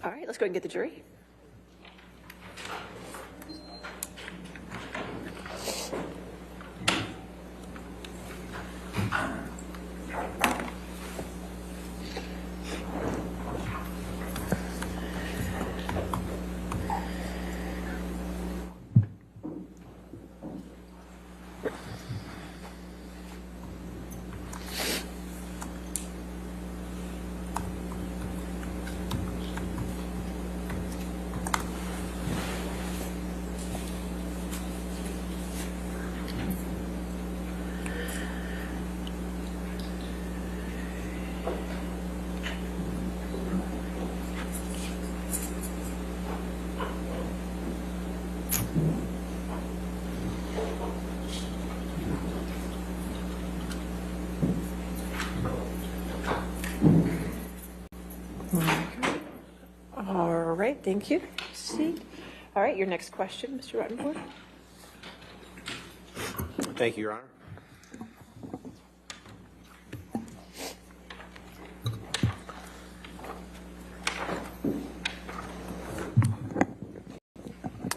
All right, let's go ahead and get the jury. All right, thank you. See. All right, your next question, Mr. Rottenborn. Thank you, Your Honor.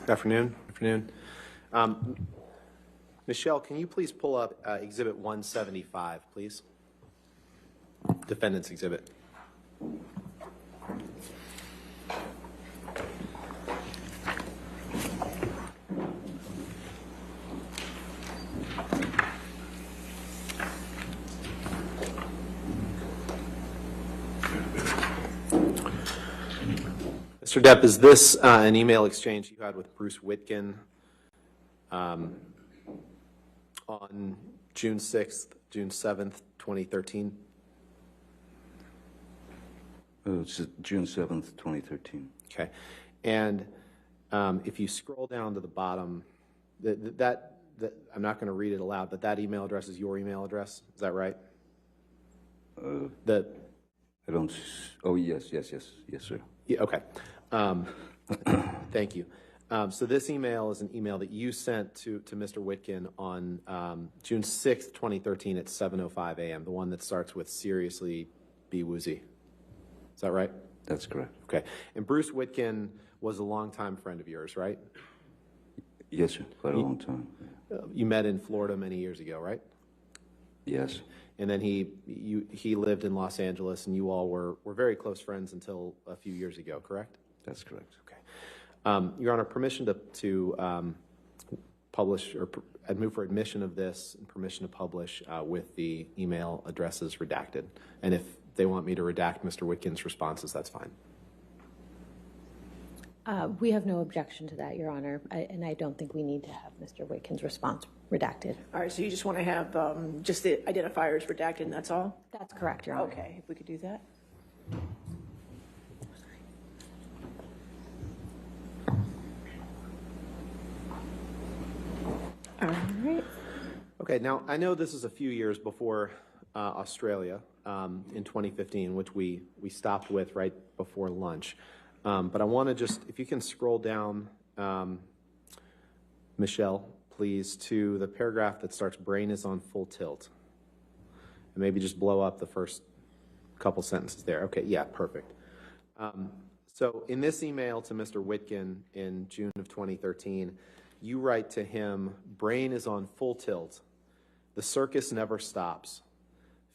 Good afternoon. Michelle, can you please pull up Exhibit 175, please? Defendant's Exhibit. Mr. Depp, is this an email exchange you had with Bruce Witkin on June 6th, June 7th, 2013? It's June 7th, 2013. Okay. And if you scroll down to the bottom, that I'm not going to read it aloud, but that email address is your email address. Is that right? I don't. Oh, yes, sir. Yeah, okay. Thank you. So this email is an email that you sent to Mr. Witkin on June 6th, 2013 at 7:05 a.m., the one that starts with "seriously be woozy." Is that right? That's correct. Okay. And Bruce Witkin was a longtime friend of yours, right? Yes, sir. Quite a long time. You met in Florida many years ago, right? Yes. And then he lived in Los Angeles, and you all were very close friends until a few years ago, correct? That's correct. Okay. Your Honor, permission to publish, or I'd move for admission of this and permission to publish with the email addresses redacted. And if they want me to redact Mr. Witkin's responses, that's fine. We have no objection to that, Your Honor, and I don't think we need to have Mr. Witkin's response redacted. All right, so you just want to have just the identifiers redacted, and that's all? That's correct, Your Honor. Okay, if we could do that. All right. Okay, now I know this is a few years before Australia in 2015, which we stopped with right before lunch. But I want to just, if you can scroll down, Michelle, please, to the paragraph that starts, "Brain is on full tilt." And maybe just blow up the first couple sentences there. Okay, yeah, perfect. So in this email to Mr. Witkin in June of 2013, you write to him, "Brain is on full tilt. The circus never stops.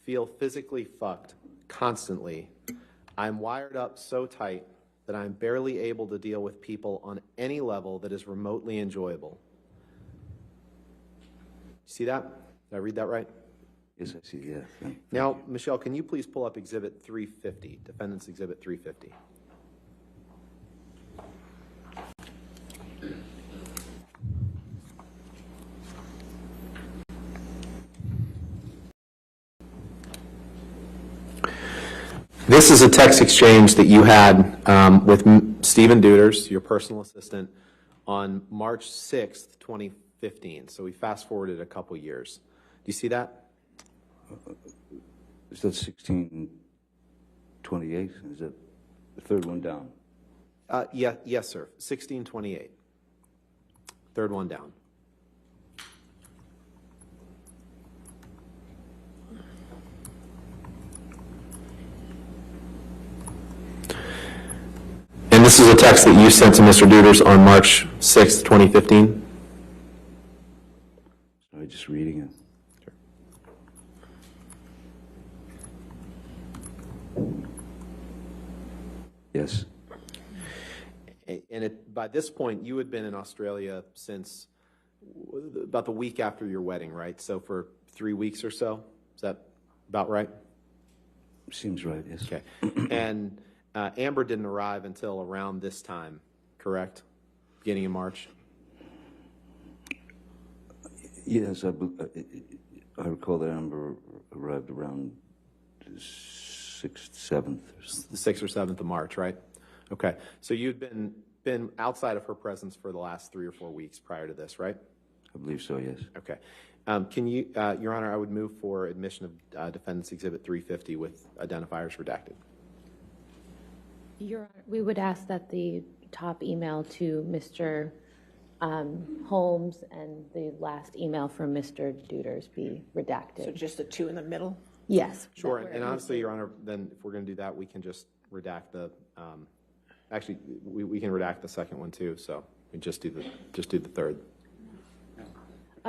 Feel physically fucked constantly. I'm wired up so tight that I'm barely able to deal with people on any level that is remotely enjoyable." See that? Did I read that right? Yes, I see. Yeah. Now, Michelle, can you please pull up Exhibit 350, Defendant's Exhibit 350? This is a text exchange that you had with Stephen Duders, your personal assistant, on March 6th, 2015. So we fast forwarded a couple years. Do you see that? Is that 1628? Is that the third one down? Yeah, yes, sir. 1628. Third one down. This is a text that you sent to Mr. Duders on March 6th, 2015. Sorry, just reading it. Yes. And by this point, you had been in Australia since about the week after your wedding, right? So for 3 weeks or so? Is that about right? Seems right, yes. Okay. And Amber didn't arrive until around this time, correct? Beginning of March? Yes, I recall that Amber arrived around the 6th, 7th. The 6th or 7th of March, right? Okay. So you'd been outside of her presence for the last 3 or 4 weeks prior to this, right? I believe so, yes. Okay. Can you, Your Honor, I would move for admission of Defendant's Exhibit 350 with identifiers redacted. Your Honor, we would ask that the top email to Mr. Holmes and the last email from Mr. Duders be redacted. So just the two in the middle? Yes. Sure. And honestly, Your Honor, then if we're going to do that, we can just redact the, actually, we can redact the second one too. So we just do the third.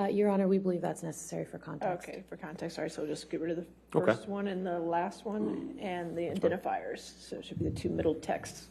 Your Honor, we believe that's necessary for context. Okay, for context, sorry, so we'll just get rid of the first one and the last one and the identifiers. So it should be the two middle texts.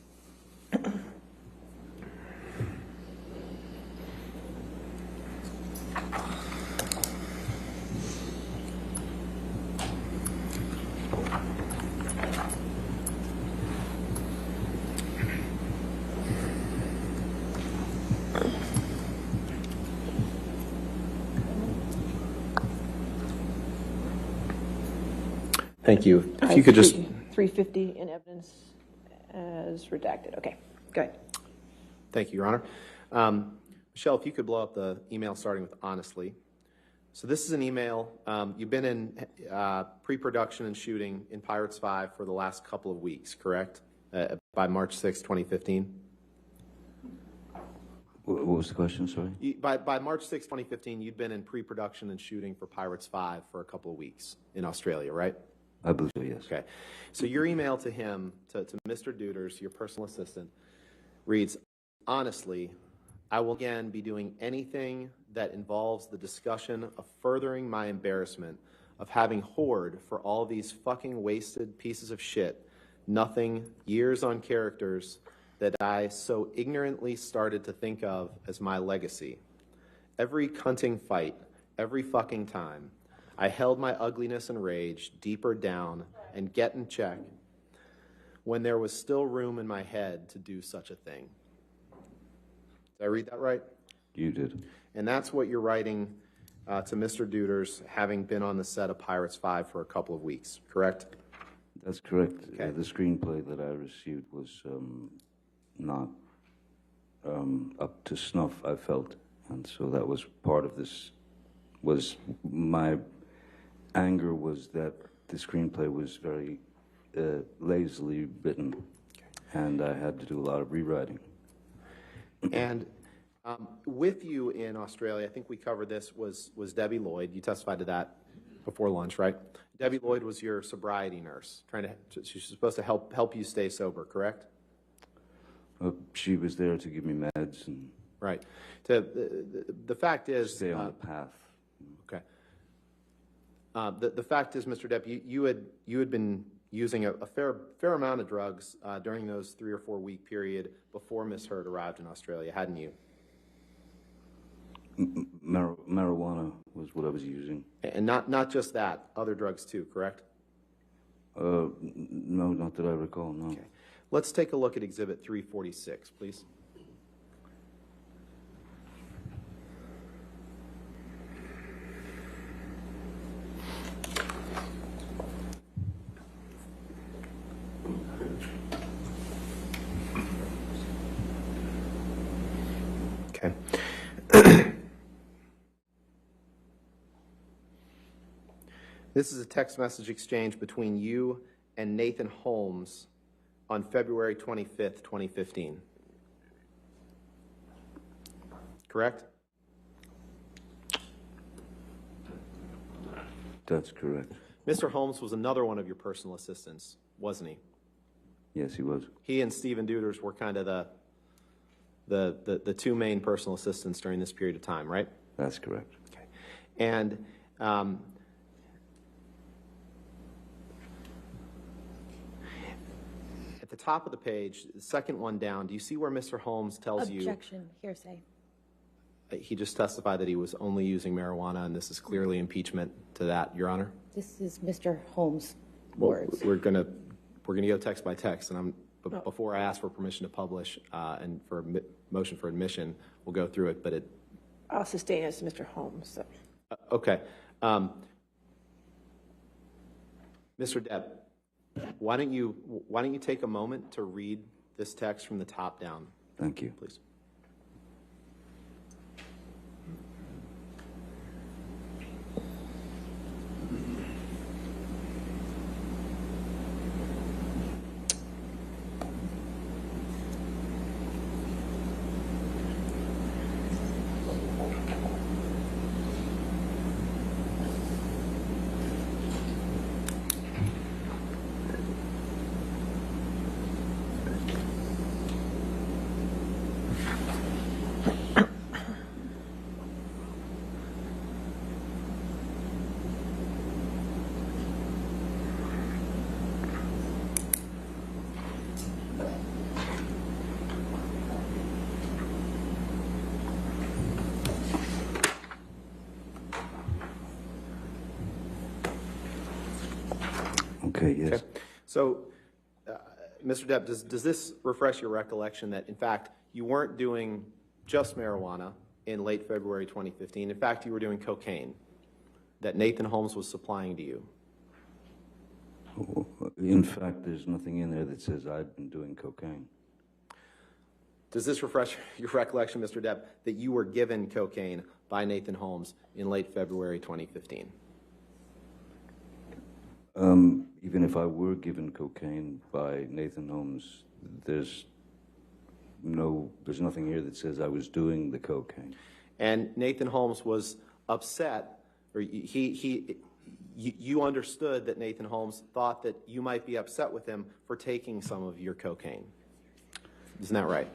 Thank you. If you could just... 350 in evidence as redacted. Okay, go ahead. Thank you, Your Honor. Michelle, if you could blow up the email starting with honestly. So this is an email. You've been in pre-production and shooting in Pirates 5 for the last couple of weeks, correct? By March 6, 2015? What was the question, sorry? By March 6, 2015, you'd been in pre-production and shooting for Pirates 5 for a couple of weeks in Australia, right? I believe so, yes. Okay. So your email to him, to Mr. Duders, your personal assistant, reads, honestly, I will again be doing anything that involves the discussion of furthering my embarrassment of having whored for all these fucking wasted pieces of shit, nothing, years on characters that I so ignorantly started to think of as my legacy. Every cunting fight, every fucking time, I held my ugliness and rage deeper down and get in check when there was still room in my head to do such a thing. Did I read that right? You did. And that's what you're writing to Mr. Duders, having been on the set of Pirates 5 for a couple of weeks, correct? That's correct. Okay. The screenplay that I received was not up to snuff, I felt. And so that was part of this, was my anger was that the screenplay was very lazily written, and I had to do a lot of rewriting. And with you in Australia, I think we covered this, was Debbie Lloyd. You testified to that before lunch, right? Debbie Lloyd was your sobriety nurse, she's supposed to help you stay sober, correct? She was there to give me meds and right. The fact is, stay on the path. Okay. The fact is, Mr. Depp, you had been using a fair amount of drugs during those 3 or 4 week period before Miss Heard arrived in Australia, hadn't you? Marijuana was what I was using. And not just that, other drugs too, correct? No, not that I recall, no. Okay. Let's take a look at Exhibit 346, please. Okay. This is a text message exchange between you and Nathan Holmes on February 25th, 2015. Correct? That's correct. Mr. Holmes was another one of your personal assistants, wasn't he? Yes, he was. He and Stephen Deuters were kind of the two main personal assistants during this period of time, right? That's correct. Okay. And at the top of the page, the second one down, do you see where Mr. Holmes tells you? Objection, hearsay. He just testified that he was only using marijuana, and this is clearly impeachment to that, Your Honor. This is Mr. Holmes' words. We're gonna go text by text, and before I ask for permission to publish and for a motion for admission, we'll go through it. But I'll sustain as Mr. Holmes. So. Okay, Mr. Depp, why don't you take a moment to read this text from the top down? Thank you. Please. Okay, yes. Okay. So, Mr. Depp, does this refresh your recollection that, in fact, you weren't doing just marijuana in late February 2015? In fact, you were doing cocaine that Nathan Holmes was supplying to you? In fact, there's nothing in there that says I've been doing cocaine. Does this refresh your recollection, Mr. Depp, that you were given cocaine by Nathan Holmes in late February 2015? Even if I were given cocaine by Nathan Holmes, there's nothing here that says I was doing the cocaine. And Nathan Holmes was upset, or you understood that Nathan Holmes thought that you might be upset with him for taking some of your cocaine. Isn't that right?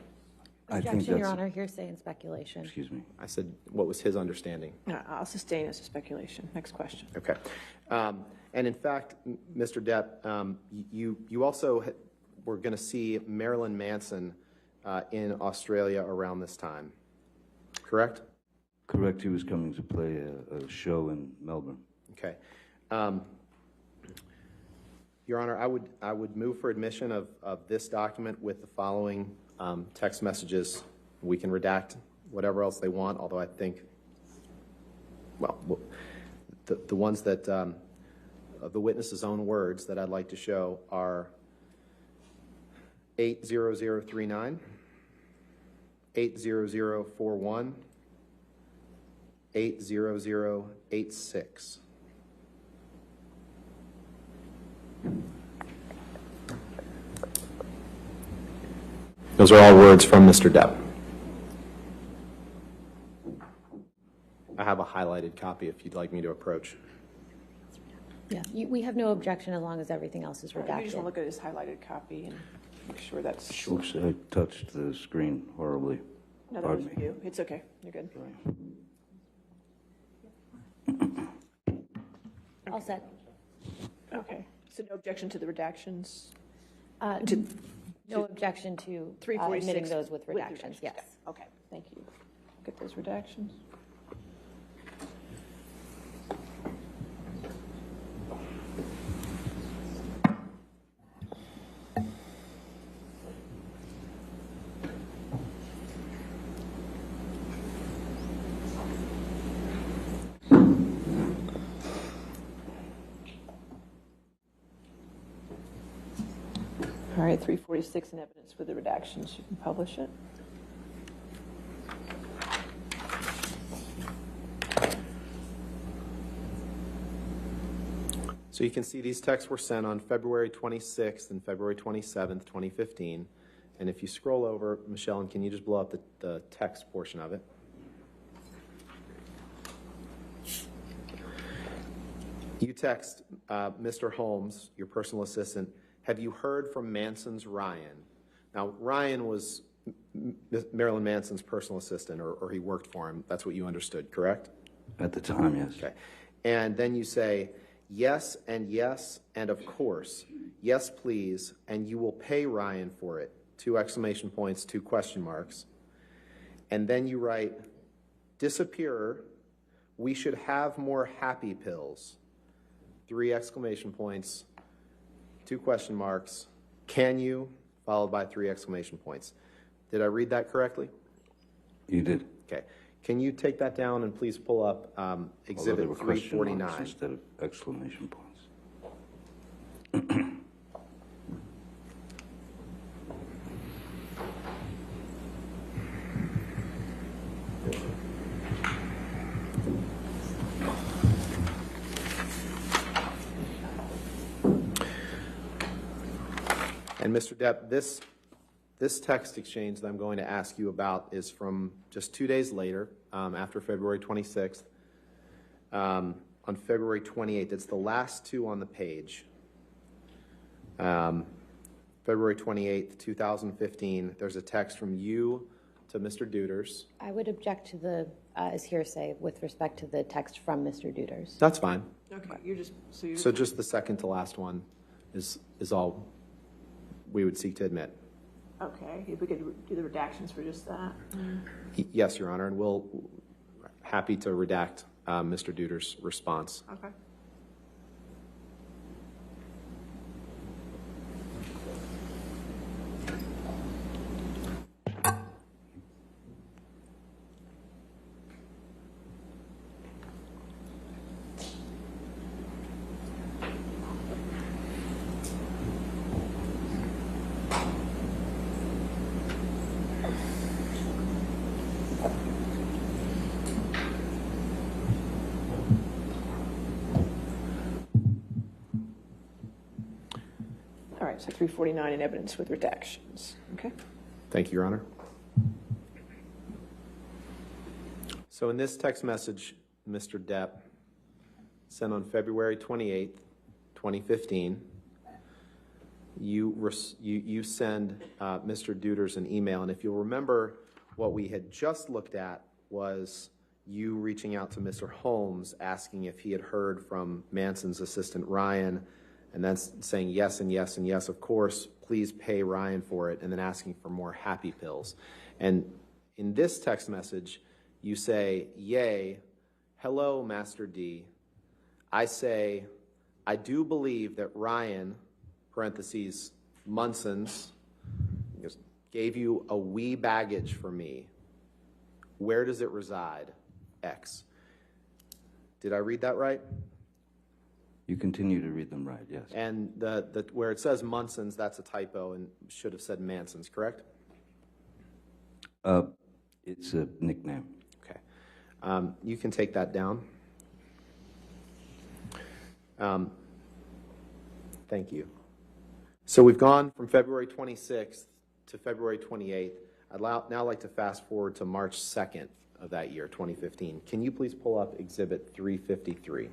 I think Objection, Your that's- Honor, hearsay and speculation. Excuse me. I said, what was his understanding? I'll sustain as a speculation. Next question. Okay. And in fact, Mr. Depp, you also were going to see Marilyn Manson in Australia around this time, correct? Correct. He was coming to play a show in Melbourne. Okay. Your Honor, I would move for admission of this document with the following text messages. We can redact whatever else they want, although I think, well, the ones that, of the witness's own words that I'd like to show are 80039, 80041, 80086. Those are all words from Mr. Depp. I have a highlighted copy if you'd like me to approach. Yeah, we have no objection as long as everything else is You just want to redacted. look at his highlighted copy and make sure that's. Oops, I touched the screen horribly. No, that was Pardon me. you. It's okay. You're good. All set. Okay. So no objection to the redactions? No objection to 346 admitting those with redactions, yes. Okay, thank you. Get those redactions. All right, 346 in evidence with the redactions. You can publish it. So you can see these texts were sent on February 26th and February 27th, 2015. And if you scroll over, Michelle, and can you just blow up the text portion of it? You text Mr. Holmes, your personal assistant, have you heard from Manson's Ryan? Now, Ryan was Marilyn Manson's personal assistant, or he worked for him. That's what you understood, correct? At the time, yes. Okay. And then you say, yes, and of course, yes, please, and you will pay Ryan for it. 2 exclamation points, 2 question marks. And then you write, disappearer, we should have more happy pills. 3 exclamation points, 2 question marks. Can you? Followed by 3 exclamation points. Did I read that correctly? You did. Okay. Can you take that down and please pull up Exhibit 349? Instead of exclamation points. And Mr. Depp, this text exchange that I'm going to ask you about is from just 2 days later, after February 26th. On February 28th, it's the last 2 on the page. February 28th, 2015, there's a text from you to Mr. Deuters. I would object to the, as hearsay with respect to the text from Mr. Deuters. That's fine. Okay, you're just, so you're. So just the second to last one is all we would seek to admit. Okay, if we could do the redactions for just that. Yes, Your Honor, and we'll happy to redact Mr. Deuters' response. Okay. All right, so 349 in evidence with redactions. Okay. Thank you, Your Honor. So in this text message, Mr. Depp sent on February 28th, 2015, you send Mr. Deuters an email, and if you'll remember, what we had just looked at was you reaching out to Mr. Holmes asking if he had heard from Manson's assistant Ryan, and then saying yes and yes and yes, of course, please pay Ryan for it, and then asking for more happy pills. And in this text message, you say, yay, hello, Master D. I say, I do believe that Ryan, parentheses, Munson's, gave you a wee baggage for me. Where does it reside? X. Did I read that right? You continue to read them right, yes. And where it says Munson's, that's a typo and should have said Manson's, correct? It's a nickname. Okay. You can take that down. Thank you. So we've gone from February 26th to February 28th. I'd now like to fast forward to March 2nd of that year, 2015. Can you please pull up Exhibit 353?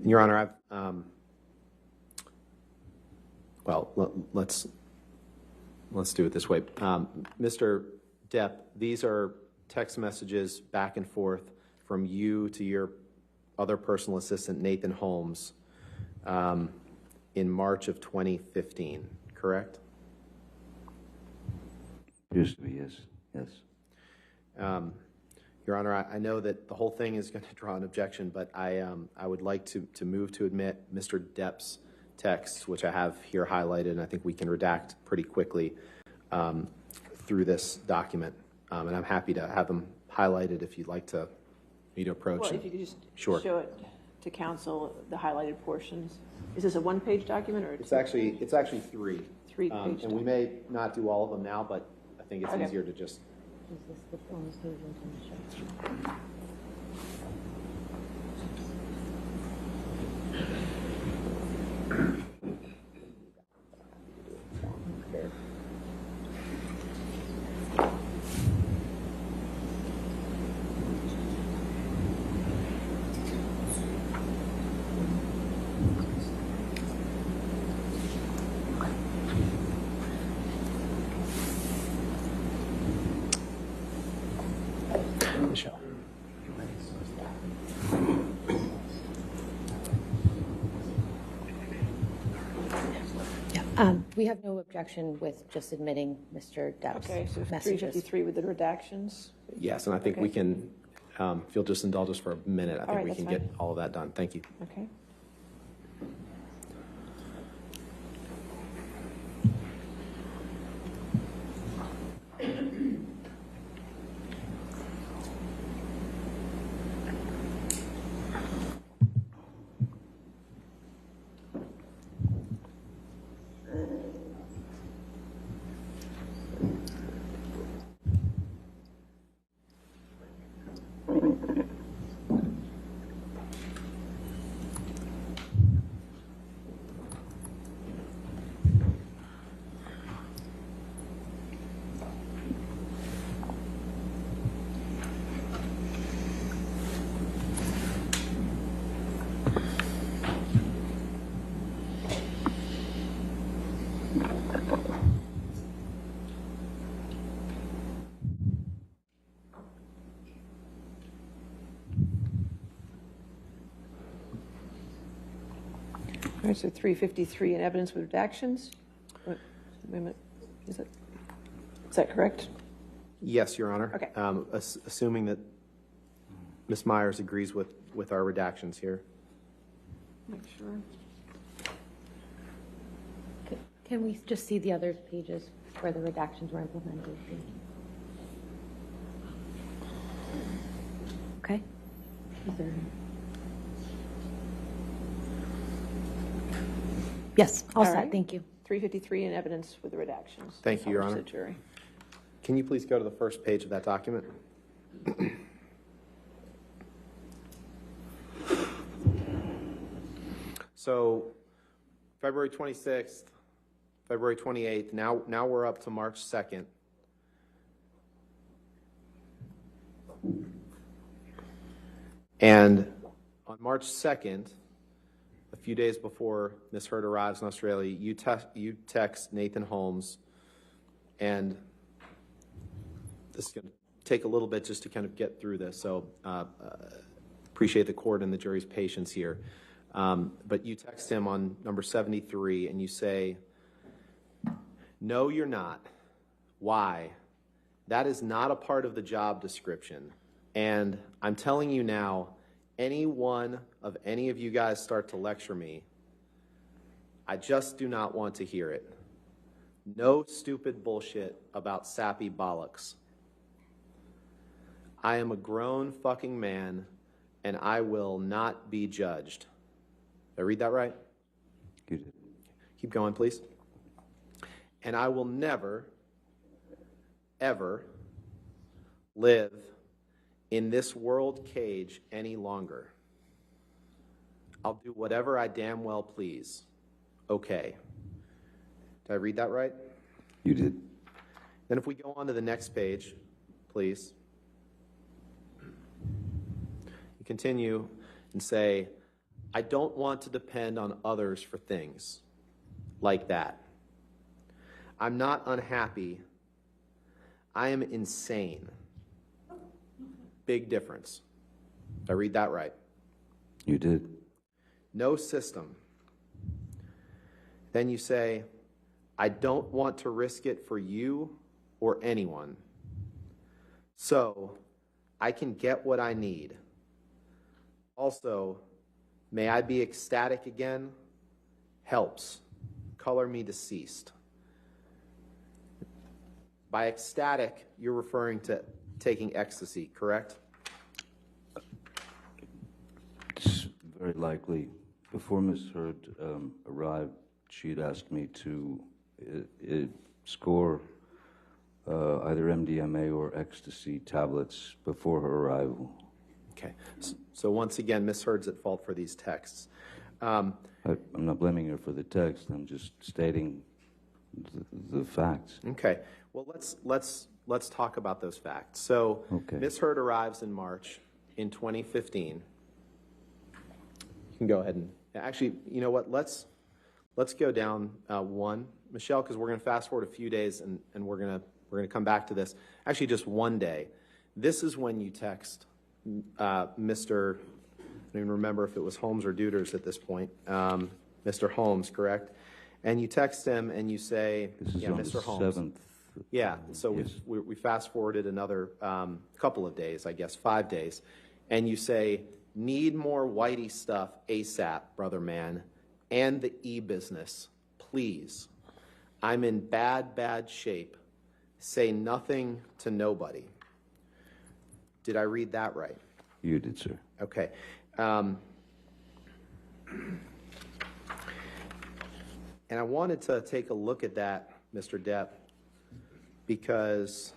Your Honor, let's do it this way. Mr. Depp, these are text messages back and forth from you to your other personal assistant, Nathan Holmes, in March of 2015, correct? Appears to be, yes. Yes. Your Honor, I know that the whole thing is going to draw an objection, but I would like to move to admit Mr. Depp's text, which I have here highlighted, and I think we can redact pretty quickly through this document. And I'm happy to have them highlighted if you'd like me to approach. Well, if you could just Sure. show it to council the highlighted portions. Is this a one-page document or It's actually 3. 3-page and we may not do all of them now, but I think it's easier to just. Is this the bonus page and show? Michelle. We have no objection with just admitting Mr. Depp's Okay, so messages. 353 with the redactions. Yes, and I think we can, if you'll just indulge us for a minute, I think right, we that's can fine. get all of that done. Thank you. Okay. All right, so 353 in evidence with redactions. Wait a minute. Is that correct? Yes, Your Honor. Okay. Assuming that Ms. Myers agrees with our redactions here. Make sure. Can we just see the other pages where the redactions were implemented? Okay. Is there... Yes, all set, right. thank you. 353 in evidence with the redactions. Thank you, Your Honor. Published to the jury. Can you please go to the first page of that document? So, February 26th, February 28th, now we're up to March 2nd. And on March 2nd, a few days before Ms. Hurd arrives in Australia, you text Nathan Holmes, and this is going to take a little bit just to kind of get through this, so appreciate the court and the jury's patience here. But you text him on number 73, and you say, "No, you're not. Why? That is not a part of the job description. And I'm telling you now, any one of any of you guys start to lecture me, I just do not want to hear it. No stupid bullshit about sappy bollocks. I am a grown fucking man, and I will not be judged." Did I read that right? You did. Keep going, please. "And I will never, ever live in this world cage any longer. I'll do whatever I damn well please. Okay." Did I read that right? You did. Then if we go on to the next page, please. You continue and say, "I don't want to depend on others for things like that. I'm not unhappy. I am insane." Big difference. Did I read that right? You did. "No system." Then you say, "I don't want to risk it for you or anyone. So I can get what I need. Also, may I be ecstatic again? Helps. Color me deceased." By ecstatic, you're referring to taking ecstasy, correct? It's very likely. Before Ms. Heard arrived, she had asked me to score either MDMA or ecstasy tablets before her arrival. Okay. So once again, Ms. Heard's at fault for these texts. I'm not blaming her for the text. I'm just stating the facts. Okay. Well, let's talk about those facts. So Okay. Ms. Heard arrives in March in 2015. You can go ahead and actually, you know what? Let's go down one, Michelle, because we're going to fast forward a few days and we're going to come back to this. Actually, just one day. This is when you text Mr. I don't even remember if it was Holmes or Duders at this point. Mr. Holmes, correct? And you text him and you say, This is yeah, on Mr. the Holmes. 7th. Yeah, so Yes. we fast forwarded another couple of days, I guess, 5 days, and you say, need more Whitey stuff ASAP, brother man, and the e-business, please. I'm in bad shape. Say nothing to nobody. Did I read that right? You did, sir. Okay. And I wanted to take a look at that, Mr. Depp, because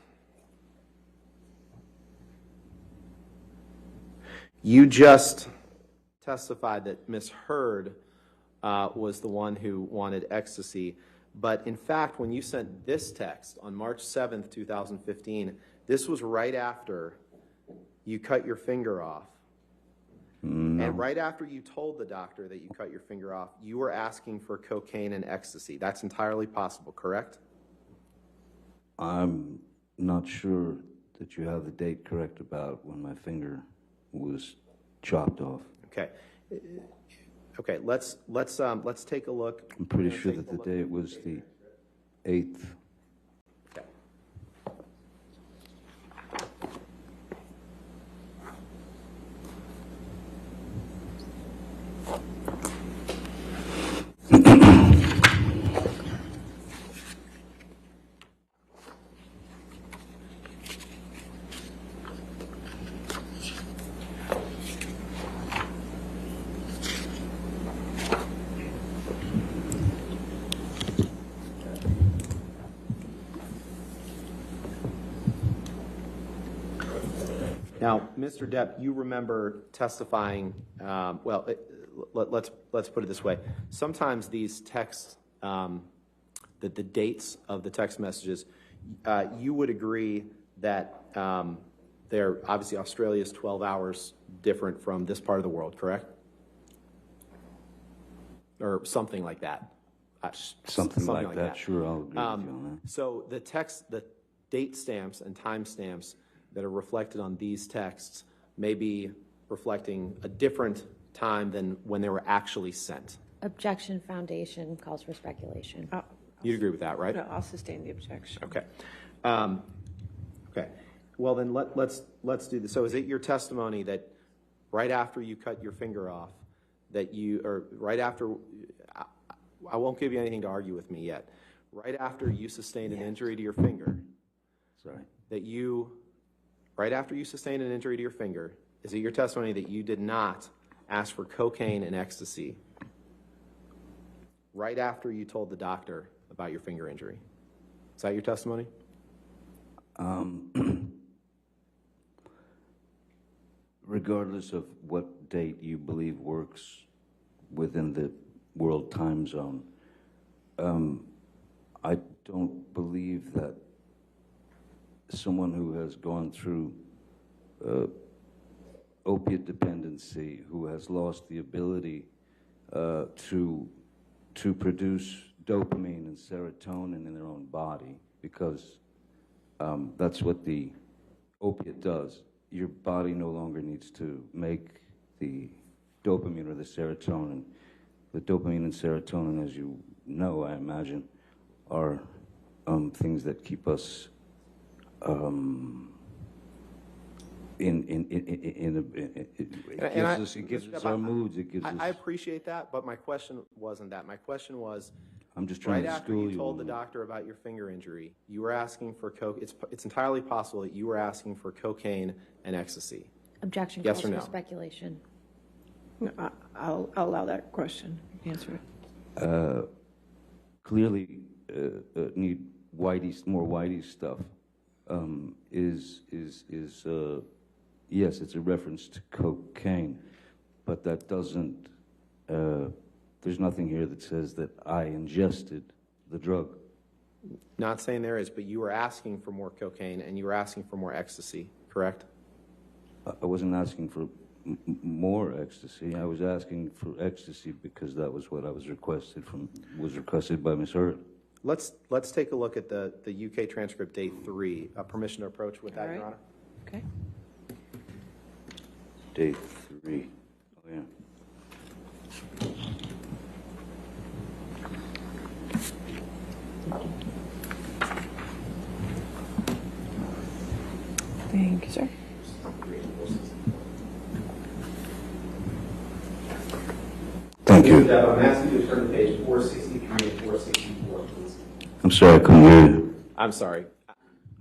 you just testified that Ms. Heard was the one who wanted ecstasy. But in fact, when you sent this text on March 7th, 2015, this was right after you cut your finger off. No. And right after you told the doctor that you cut your finger off, you were asking for cocaine and ecstasy. That's entirely possible, correct? I'm not sure that you have the date correct about when my finger was chopped off. Okay. Okay, let's take a look. I'm pretty sure that the date was the 8th. Okay. Now, Mr. Depp, you remember testifying, let's put it this way. Sometimes these texts, the dates of the text messages, you would agree that they're obviously Australia's 12 hours different from this part of the world, correct? Or something like that. Something like that. Sure, I'll agree with you on that. So the text, the date stamps and time stamps that are reflected on these texts may be reflecting a different time than when they were actually sent. Objection foundation calls for speculation. You'd agree with that, right? No, I'll sustain the objection. Okay. Okay. Well, then let's do this. So is it your testimony that right after you cut your finger off, that you, or right after, I won't give you anything to argue with me yet, right after you sustained an injury to your finger, Sorry. that you, right after you sustained an injury to your finger, is it your testimony that you did not ask for cocaine and ecstasy right after you told the doctor about your finger injury? Is that your testimony? Regardless of what date you believe works within the world time zone, I don't believe that someone who has gone through opiate dependency, who has lost the ability to produce dopamine and serotonin in their own body, because that's what the opiate does. Your body no longer needs to make the dopamine or the serotonin. The dopamine and serotonin, as you know, I imagine, are things that keep us it gives us our moods. It gives us. I appreciate that, but my question wasn't that. My question was, I'm just trying right to after school you you told the on doctor about your finger injury, you were asking for coke. It's entirely possible that you were asking for cocaine and ecstasy. Objection Yes calls or for no? speculation. I'll allow that question. Answer it. Clearly, need more whitey stuff. Yes, it's a reference to cocaine, but that doesn't. There's nothing here that says that I ingested the drug. Not saying there is, but you were asking for more cocaine and you were asking for more ecstasy, correct? I wasn't asking for more ecstasy. I was asking for ecstasy because that was what I was requested by Ms. Hurd. Let's take a look at the UK transcript, day 3. Permission to approach with that, All right. Your Honor? Okay. Day 3. Oh, yeah. Thank you, sir. Thank you. I'm asking you to turn to page 463 and 464, please. I'm sorry, I couldn't hear you. I'm sorry.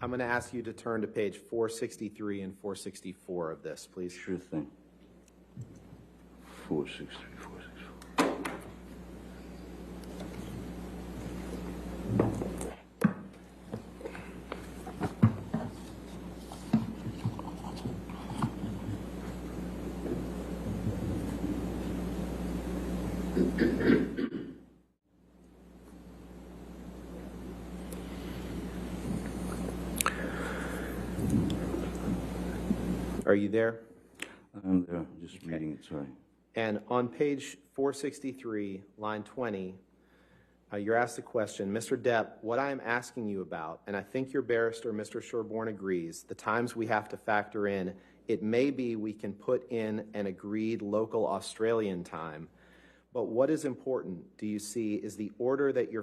I'm going to ask you to turn to page 463 and 464 of this, please. Sure thing. 463, 464. Are you there? I'm there, just reading it, sorry. And on page 463, line 20, you're asked a question, Mr. Depp, what I am asking you about, and I think your barrister, Mr. Sherborne, agrees, the times we have to factor in, it may be we can put in an agreed local Australian time, but what is important, do you see, is the order that you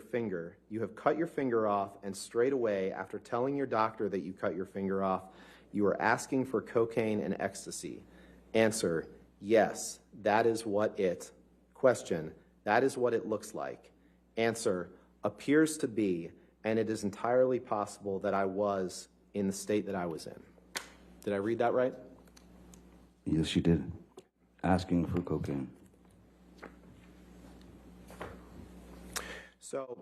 have cut your finger off, and straight away, after telling your doctor that you cut your finger off, you are asking for cocaine and ecstasy. Answer, yes, that is what it. Question, that is what it looks like. Answer, appears to be, and it is entirely possible that I was in the state that I was in. Did I read that right? Yes, you did. Asking for cocaine. So,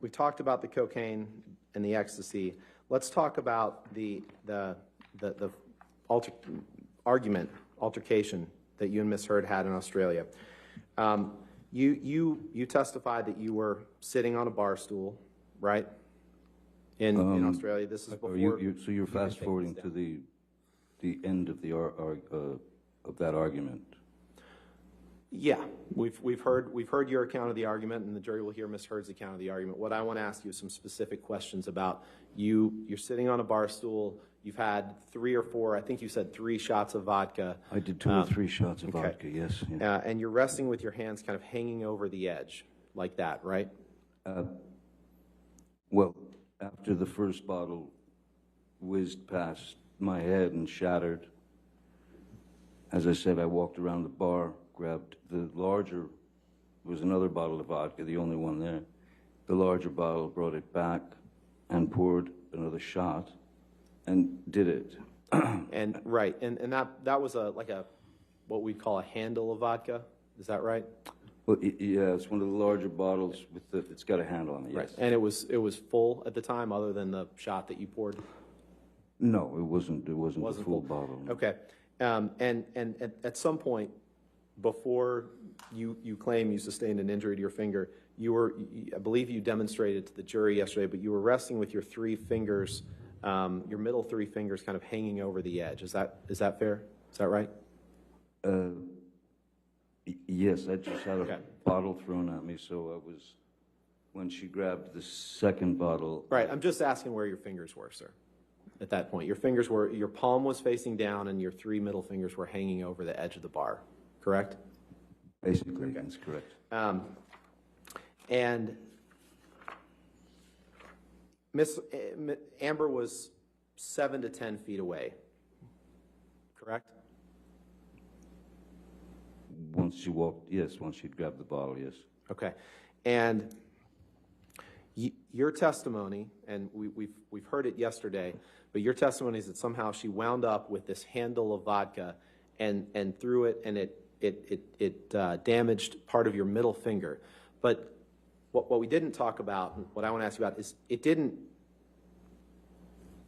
we talked about the cocaine and the ecstasy. Let's talk about the altercation that you and Ms. Hurd had in Australia. You testified that you were sitting on a bar stool, right? In Australia. This is before. So you're fast forwarding to the end of of that argument. Yeah, we've heard your account of the argument, and the jury will hear Ms. Hurd's account of the argument. What I want to ask you is some specific questions about you're sitting on a bar stool. You've had 3 or 4, I think you said 3 shots of vodka. I did 2 or 3 shots of vodka, yes. Yeah. And you're resting with your hands kind of hanging over the edge, like that, right? Well, after the first bottle whizzed past my head and shattered, as I said, I walked around the bar, grabbed the larger, was another bottle of vodka, the only one there. The larger bottle, brought it back and poured another shot and did it. And right, and that was like a what we call a handle of vodka. Is that right? Well, yeah, it's one of the larger bottles with it's got a handle on it. Yes. Right. And it was full at the time, other than the shot that you poured. No, it wasn't. It wasn't a full bottle. Okay. And at some point, before you claim you sustained an injury to your finger, I believe you demonstrated to the jury yesterday, but you were resting with your 3 fingers, your middle 3 fingers kind of hanging over the edge. Is that fair? Is that right? Yes, I just had a bottle thrown at me, so I was, when she grabbed the second bottle. Right, I'm just asking where your fingers were, sir, at that point. Your palm was facing down and your 3 middle fingers were hanging over the edge of the bar, correct? Basically, that's correct. And Miss Amber was 7 to 10 feet away, correct? Once she walked, yes. Once she'd grabbed the bottle, yes. Okay, and your testimony, and we've heard it yesterday, but your testimony is that somehow she wound up with this handle of vodka and threw it, and it damaged part of your middle finger. But what we didn't talk about, what I want to ask you about, is it didn't,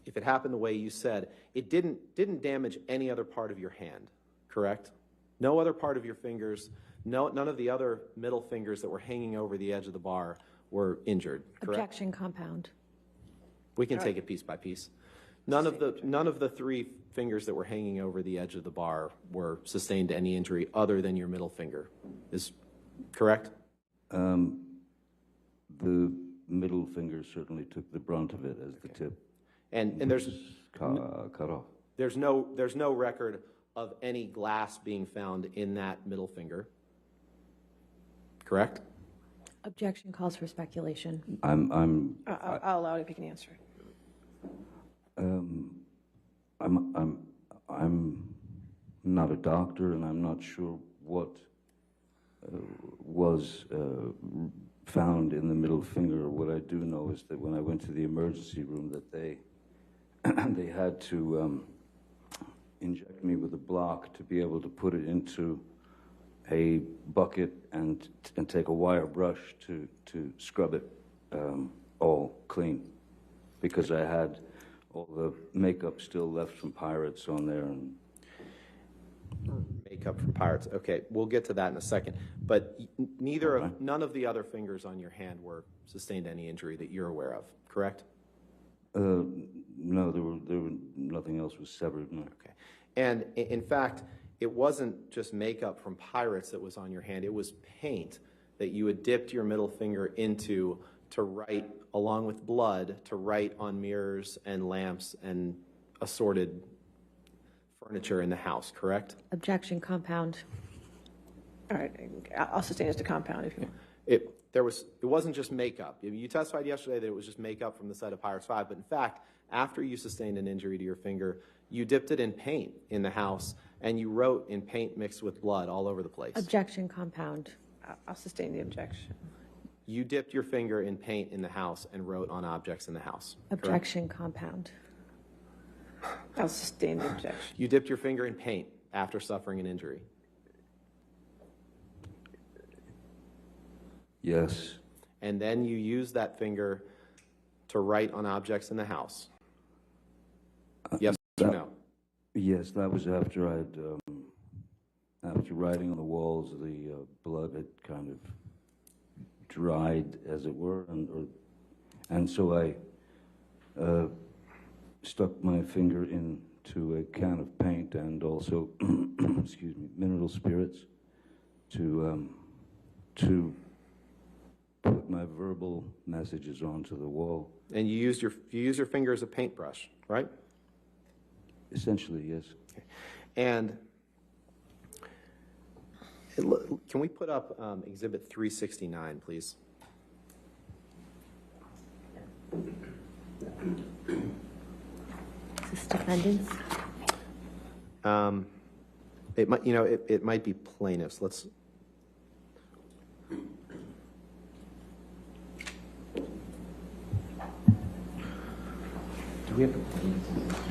if it happened the way you said, it didn't damage any other part of your hand, correct? No other part of your fingers, none of the other middle fingers that were hanging over the edge of the bar were injured, correct? Objection, compound. We can take it piece by piece. None of the three fingers that were hanging over the edge of the bar were sustained any injury other than your middle finger. Is correct? The middle finger certainly took the brunt of it as the tip. And there's cut off. there's no record of any glass being found in that middle finger. Correct? Objection calls for speculation. I'll allow it if you can answer it. I'm not a doctor, and I'm not sure what was found in the middle finger. What I do know is that when I went to the emergency room, that they had to inject me with a block to be able to put it into a bucket and take a wire brush to scrub it all clean, because I had all the makeup still left from Pirates on there. And Makeup from Pirates. Okay, we'll get to that in a second. But none of the other fingers on your hand were sustained any injury that you're aware of, correct? No, there were nothing else was severed. No. Okay. And in fact, it wasn't just makeup from Pirates that was on your hand. It was paint that you had dipped your middle finger into to write, along with blood, to write on mirrors and lamps and assorted furniture in the house, correct? Objection, compound. All right, I'll sustain it as to compound if you want. It wasn't just makeup. You testified yesterday that it was just makeup from the set of Pirates 5, but in fact, after you sustained an injury to your finger, you dipped it in paint in the house, and you wrote in paint mixed with blood all over the place. Objection, compound. I'll sustain the objection. You dipped your finger in paint in the house and wrote on objects in the house. Objection, compound. I'll sustain the objection. You dipped your finger in paint after suffering an injury. Yes. And then you used that finger to write on objects in the house. Yes or no? Yes, that was after after writing on the walls, the blood had kind of dried, as it were, and so I stuck my finger into a can of paint and also, excuse me, mineral spirits to put my verbal messages onto the wall. And you used your finger as a paintbrush, right? Essentially, yes. Okay. And can we put up Exhibit 369, please? Is this defendants? It might be plaintiffs. Let's. Do we have a plaintiff?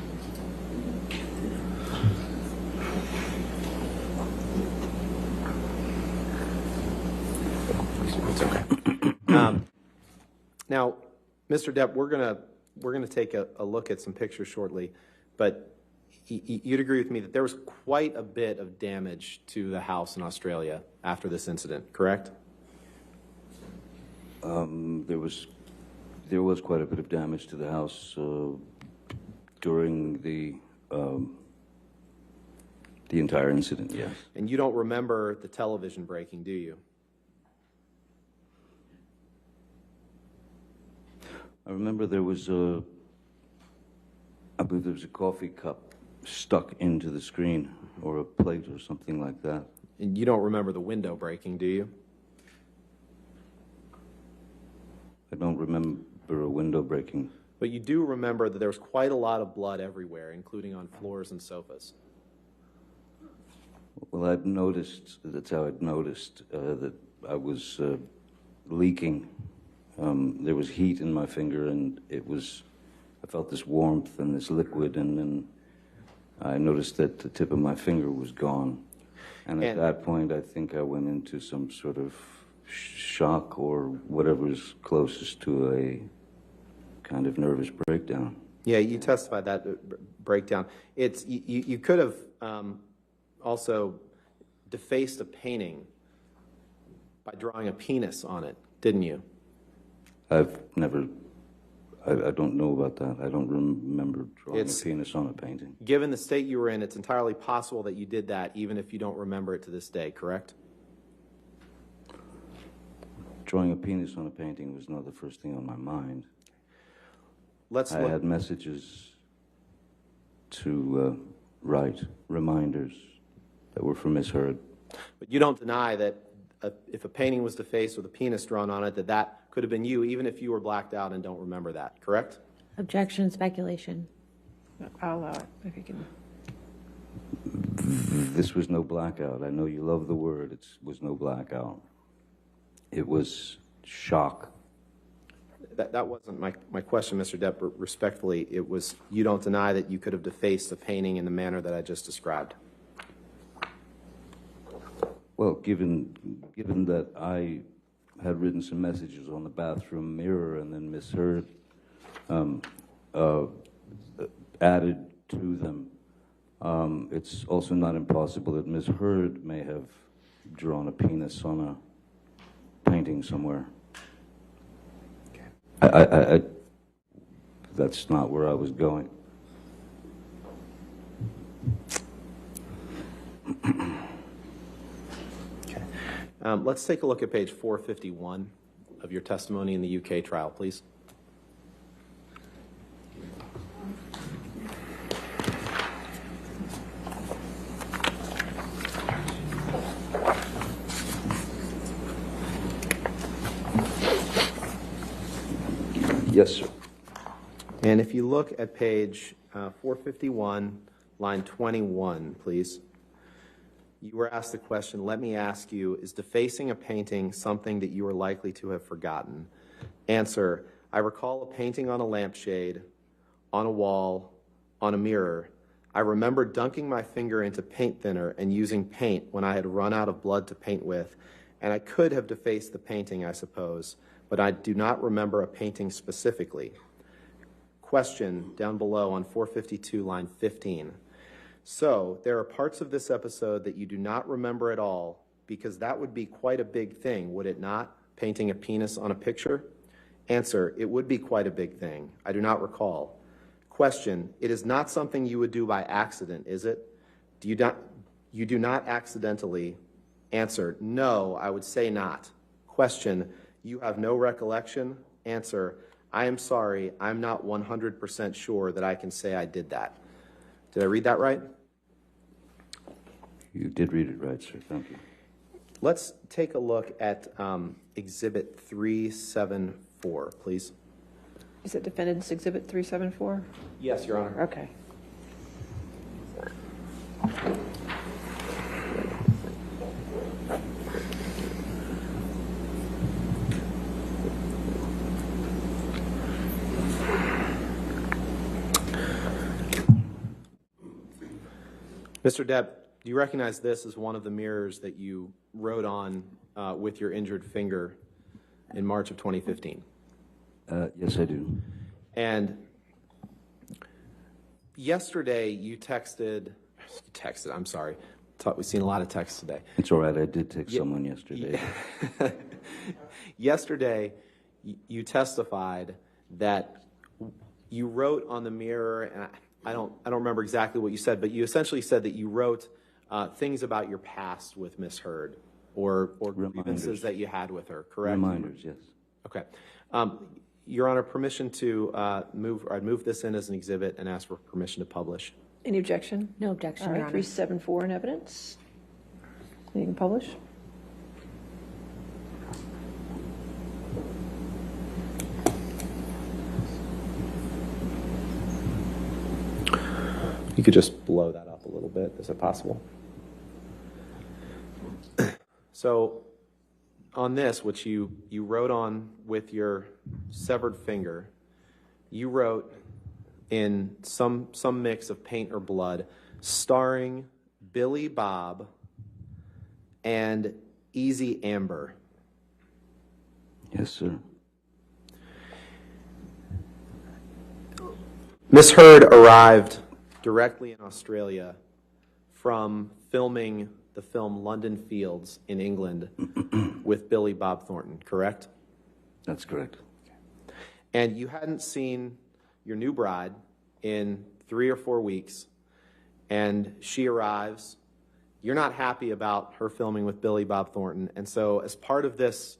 It's okay. Now, Mr. Depp, we're gonna take a look at some pictures shortly, but you'd agree with me that there was quite a bit of damage to the house in Australia after this incident, correct? There was quite a bit of damage to the house during the entire incident. Yes. And you don't remember the television breaking, do you? I remember there was I believe there was a coffee cup stuck into the screen, or a plate or something like that. And you don't remember the window breaking, do you? I don't remember a window breaking. But you do remember that there was quite a lot of blood everywhere, including on floors and sofas. Well, I'd noticed, that's how I'd noticed that I was leaking. There was heat in my finger, and I felt this warmth and this liquid, and then I noticed that the tip of my finger was gone. And at that point, I think I went into some sort of shock or whatever's closest to a kind of nervous breakdown. Yeah, you testified that breakdown. It's you could have also defaced a painting by drawing a penis on it, didn't you? I've never, I don't know about that. I don't remember drawing a penis on a painting. Given the state you were in, it's entirely possible that you did that, even if you don't remember it to this day, correct? Drawing a penis on a painting was not the first thing on my mind. I had messages to write, reminders that were for misheard. But you don't deny that if a painting was defaced with a penis drawn on it, that could have been you, even if you were blacked out and don't remember that, correct? Objection, speculation. I'll allow it, if you can. This was no blackout. I know you love the word. It was no blackout. It was shock. That wasn't my question, Mr. Depp. Respectfully, it was, you don't deny that you could have defaced a painting in the manner that I just described. Well, given that I had written some messages on the bathroom mirror and then misheard, added to them, it's also not impossible that misheard may have drawn a penis on a painting somewhere. I that's not where I was going. Okay. Let's take a look at page 451 of your testimony in the UK trial, please. Yes, sir. And if you look at page 451, line 21, please. You were asked the question, let me ask you, is defacing a painting something that you are likely to have forgotten? Answer, I recall a painting on a lampshade, on a wall, on a mirror. I remember dunking my finger into paint thinner and using paint when I had run out of blood to paint with, and I could have defaced the painting, I suppose, but I do not remember a painting specifically. Question down below on 452, line 15. So there are parts of this episode that you do not remember at all, because that would be quite a big thing, would it not? Painting a penis on a picture? Answer, it would be quite a big thing. I do not recall. Question, it is not something you would do by accident, is it? You do not accidentally. Answer, no, I would say not. Question, you have no recollection? Answer, I am sorry, I'm not 100% sure that I can say I did that. Did I read that right? You did read it right, sir. Thank you. Let's take a look at Exhibit 374, please. Is it Defendant's Exhibit 374? Yes, Your Honor. Okay. Mr. Depp, do you recognize this as one of the mirrors that you wrote on with your injured finger in March of 2015? Yes, I do. And yesterday you texted, I'm sorry. We've seen a lot of texts today. It's all right. I did text someone yesterday. Yesterday you testified that you wrote on the mirror, and I don't remember exactly what you said, but you essentially said that you wrote things about your past with Miss Heard, or grievances that you had with her, correct? Reminders, yes. Okay. Your Honor, permission to I'd move this in as an exhibit and ask for permission to publish. Any objection? No objection, All Your right, Honor. 374 in evidence. You can publish. You could just blow that up a little bit. Is it possible? So on this, which you wrote on with your severed finger, you wrote in some mix of paint or blood, starring Billy Bob and Easy Amber. Yes, sir. Miss Heard arrived directly in Australia from filming the film London Fields in England with Billy Bob Thornton, correct? That's correct. And you hadn't seen your new bride in 3 or 4 weeks, and she arrives. You're not happy about her filming with Billy Bob Thornton, and so as part of this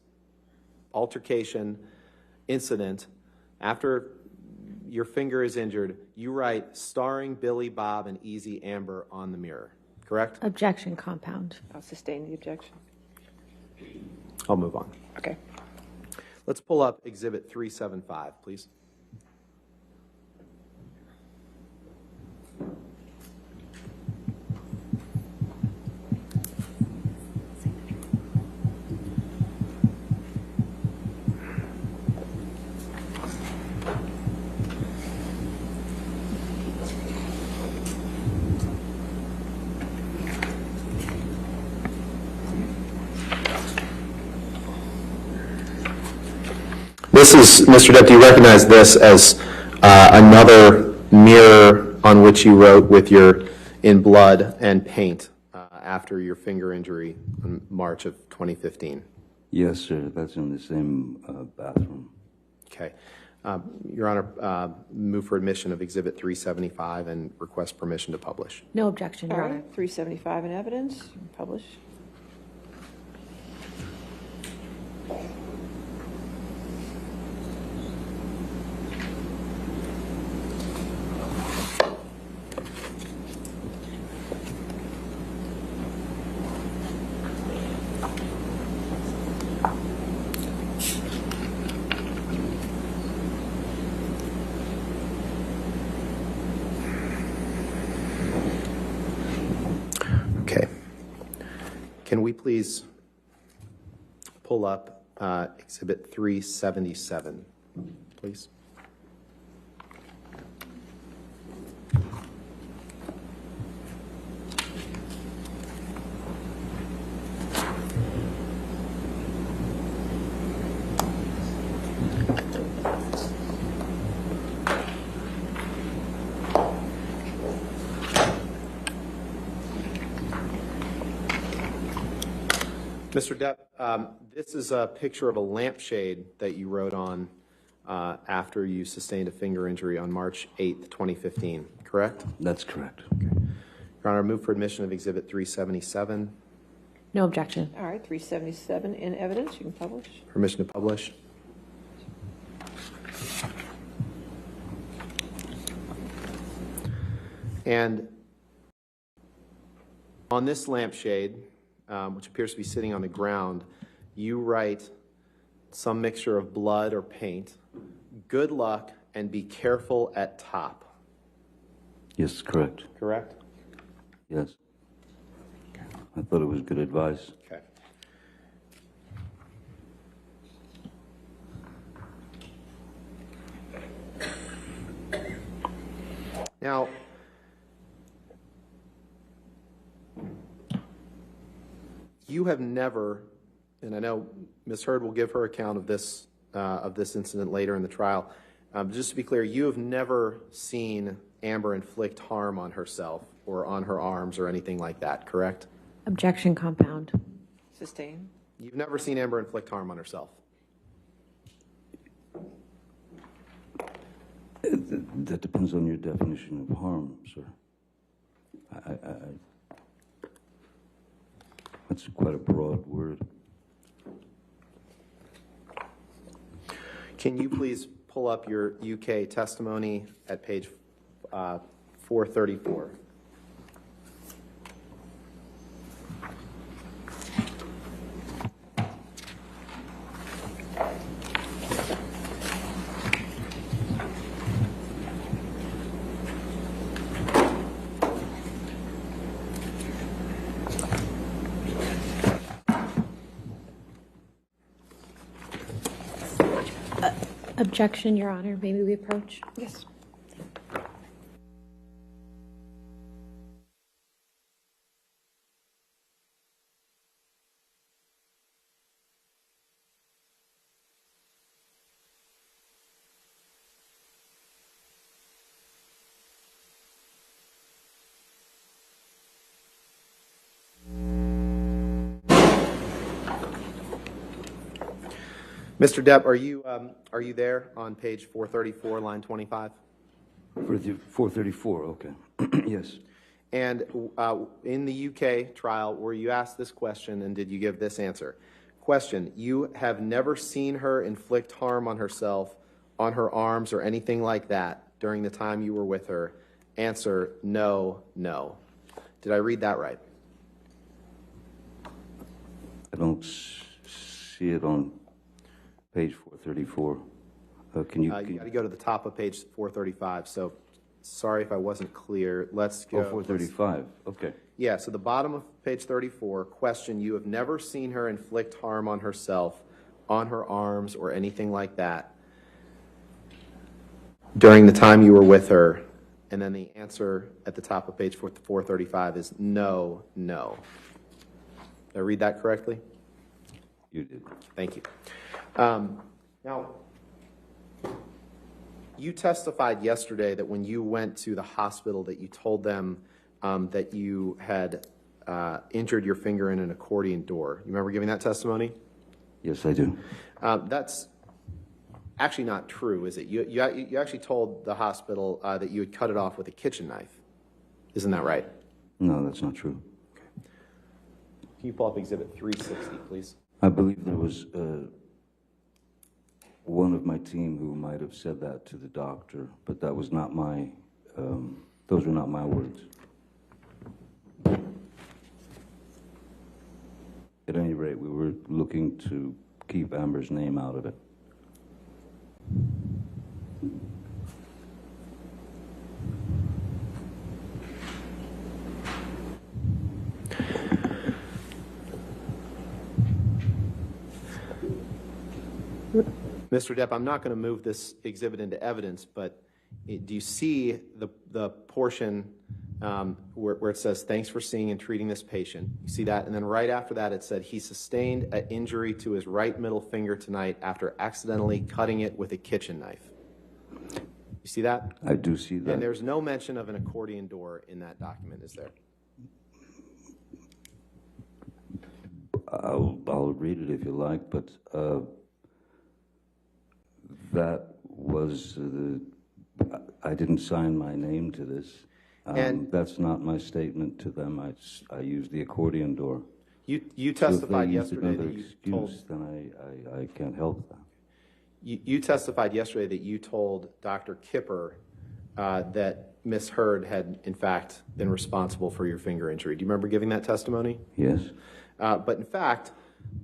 altercation incident, after your finger is injured, you write starring Billy Bob and Easy Amber on the mirror, correct? Objection, compound. I'll sustain the objection. I'll move on. Okay. Let's pull up Exhibit 375, please. This is, Mr. Depp, do you recognize this as another mirror on which you wrote with your, in blood and paint after your finger injury in March of 2015? Yes, sir. That's in the same bathroom. Okay. Your Honor, move for admission of Exhibit 375 and request permission to publish. No objection, All Your right, Honor. 375 in evidence, publish. Okay. Can we please pull up Exhibit 377, please? Mr. Depp, this is a picture of a lampshade that you wrote on after you sustained a finger injury on March 8th, 2015, correct? That's correct. Your Honor, move for admission of Exhibit 377. No objection. All right, 377 in evidence, you can publish. Permission to publish. And on this lampshade, which appears to be sitting on the ground, you write some mixture of blood or paint. Good luck and be careful at top. Yes, correct. Correct? Yes. I thought it was good advice. Okay. Now, you have never, and I know Ms. Heard will give her account of this incident later in the trial. Just to be clear, you have never seen Amber inflict harm on herself or on her arms or anything like that, correct? Objection, compound. Sustain. You've never seen Amber inflict harm on herself? That depends on your definition of harm, sir. That's quite a broad word. Can you please pull up your UK testimony at page 434? Objection, Your Honor. Maybe we approach? Yes. Mr. Depp, are you there on page 434, line 25? 434, okay. Yes. And in the UK trial, were you asked this question and did you give this answer? Question, you have never seen her inflict harm on herself, on her arms, or anything like that during the time you were with her? Answer, no, no. Did I read that right? I don't see it on page 434. Can you? You got to go to the top of page 435. So sorry if I wasn't clear. Let's go. Oh, 435. Okay. Yeah, so the bottom of page 34, question, you have never seen her inflict harm on herself, on her arms, or anything like that during the time you were with her. And then the answer at the top of page 435 is no, no. Did I read that correctly? You did. Thank you. Now, you testified yesterday that when you went to the hospital that you told them that you had injured your finger in an accordion door. You remember giving that testimony? Yes, I do. That's actually not true, is it? You actually told the hospital that you had cut it off with a kitchen knife. Isn't that right? No, that's not true. Can you pull up Exhibit 360, please? I believe there was one of my team who might have said that to the doctor, but that was not my, those were not my words. At any rate, we were looking to keep Amber's name out of it. Mr. Depp, I'm not going to move this exhibit into evidence, but do you see the portion where it says, thanks for seeing and treating this patient? You see that? And then right after that, it said, he sustained an injury to his right middle finger tonight after accidentally cutting it with a kitchen knife. You see that? I do see that. And there's no mention of an accordion door in that document, is there? I'll read it if you like, but that was I didn't sign my name to this. And that's not my statement to them. I used the accordion door. You testified yesterday that you told. Then I can't help that. You testified yesterday that you told Dr. Kipper that Ms. Hurd had, in fact, been responsible for your finger injury. Do you remember giving that testimony? Yes. But in fact,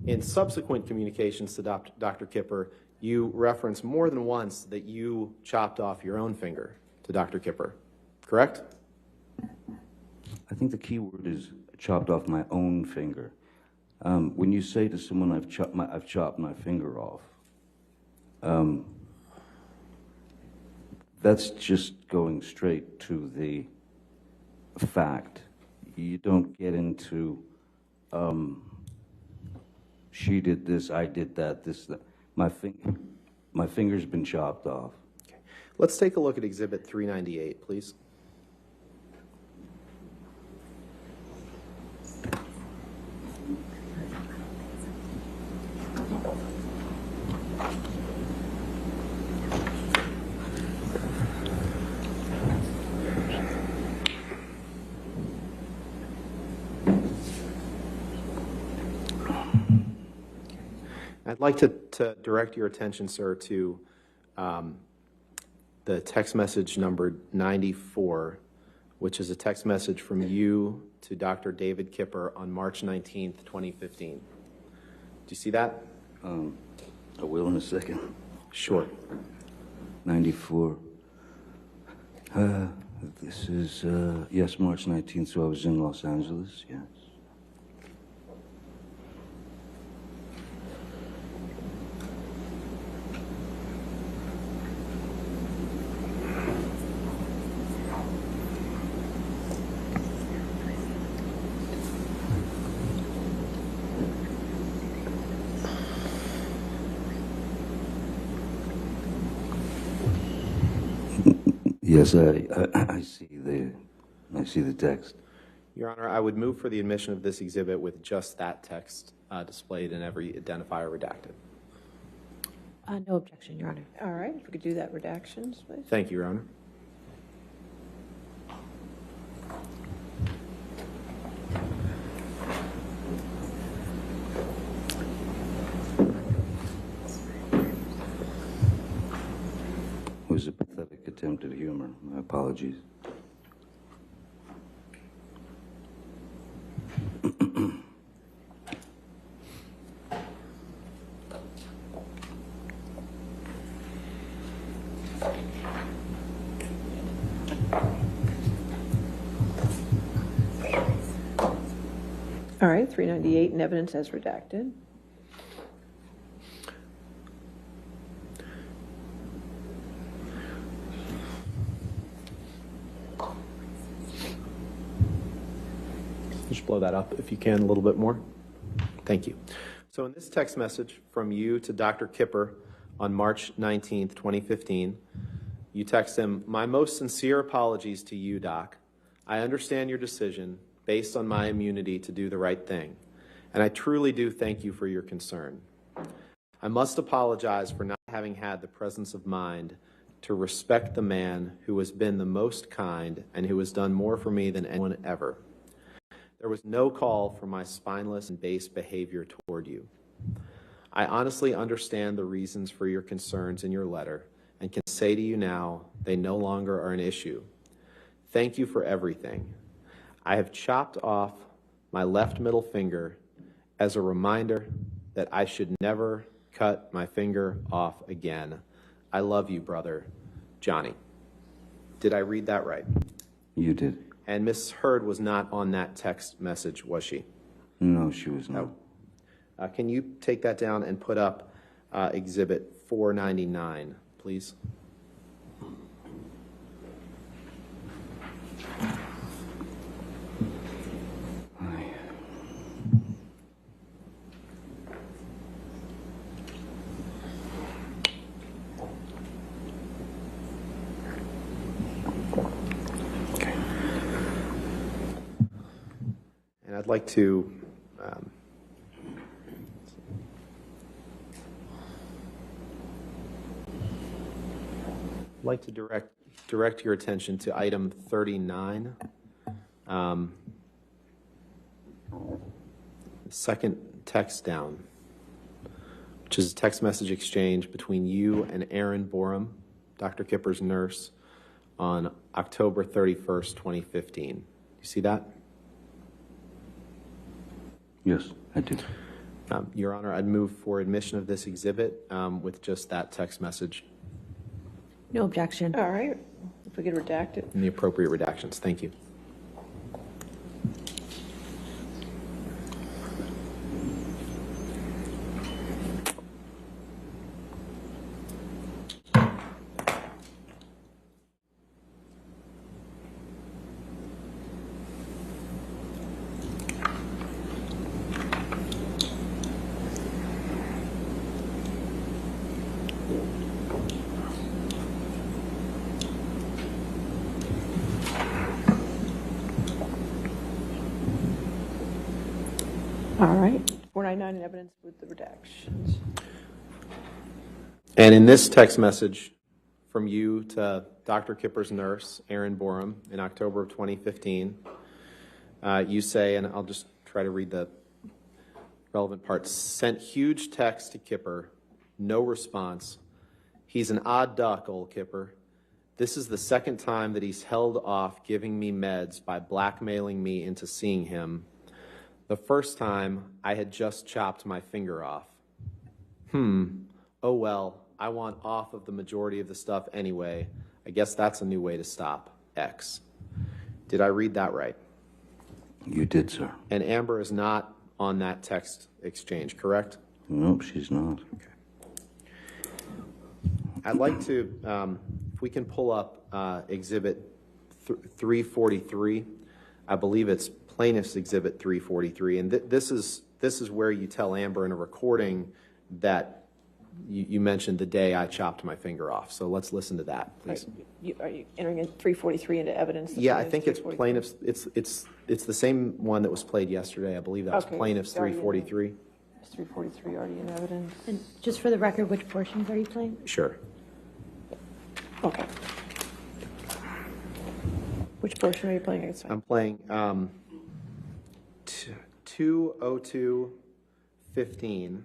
in subsequent communications to Dr. Kipper, you referenced more than once that you chopped off your own finger to Dr. Kipper, correct? I think the key word is chopped off my own finger. When you say to someone, I've chopped my finger off, that's just going straight to the fact. You don't get into, she did this, I did that, this, that. My finger's been chopped off. Okay. Let's take a look at Exhibit 398, please. I'd like to direct your attention, sir, to the text message number 94, which is a text message from you to Dr. David Kipper on March 19th, 2015. Do you see that? I will in a second. Sure. 94. This is, yes, March 19th, so I was in Los Angeles, yes. Yes, I see the text. Your Honor, I would move for the admission of this exhibit with just that text displayed and every identifier redacted. No objection, Your Honor. All right, if we could do that redactions, please. Thank you, Your Honor. It was a pathetic attempt at humor. My apologies. All right, 398 in evidence as redacted. Just blow that up if you can a little bit more. Thank you. So in this text message from you to Dr. Kipper on March 19th, 2015, you text him, "My most sincere apologies to you, Doc. I understand your decision based on my immunity to do the right thing, and I truly do thank you for your concern. I must apologize for not having had the presence of mind to respect the man who has been the most kind and who has done more for me than anyone ever. There was no call for my spineless and base behavior toward you. I honestly understand the reasons for your concerns in your letter and can say to you now they no longer are an issue. Thank you for everything. I have chopped off my left middle finger as a reminder that I should never cut my finger off again. I love you, brother. Johnny." Did I read that right? You did. And Ms. Hurd was not on that text message, was she? No, she was not. Can you take that down and put up Exhibit 499, please? And I'd like to direct your attention to item 39, second text down, which is a text message exchange between you and Aaron Borum, Dr. Kipper's nurse, on October 31st, 2015. You see that? Yes, I do. Your Honor, I'd move for admission of this exhibit with just that text message No objection. All right, if we could redact it. and the appropriate redactions. Thank you. All right, 499 in evidence with the redactions. And in this text message from you to Dr. Kipper's nurse, Aaron Borum, in October of 2015, you say, and I'll just try to read the relevant parts, "Sent huge text to Kipper, no response. He's an odd duck, old Kipper. This is the second time that he's held off giving me meds by blackmailing me into seeing him. The first time, I had just chopped my finger off. Oh well, I want off of the majority of the stuff anyway. I guess that's a new way to stop. X." Did I read that right? You did, sir. And Amber is not on that text exchange, correct? Nope, she's not. I'd like to, if we can pull up Exhibit 343. I believe it's Plaintiff's Exhibit 343, and this is where you tell Amber in a recording that you mentioned the day I chopped my finger off. So let's listen to that, please. Are you entering in 343 into evidence? Yeah, I think it's plaintiff's. It's the same one that was played yesterday. I believe that was Okay, Plaintiff's starting in 343. Is 343 already in evidence? And just for the record, which portions are you playing? Sure. Okay. Which portion are you playing? I'm playing 202:15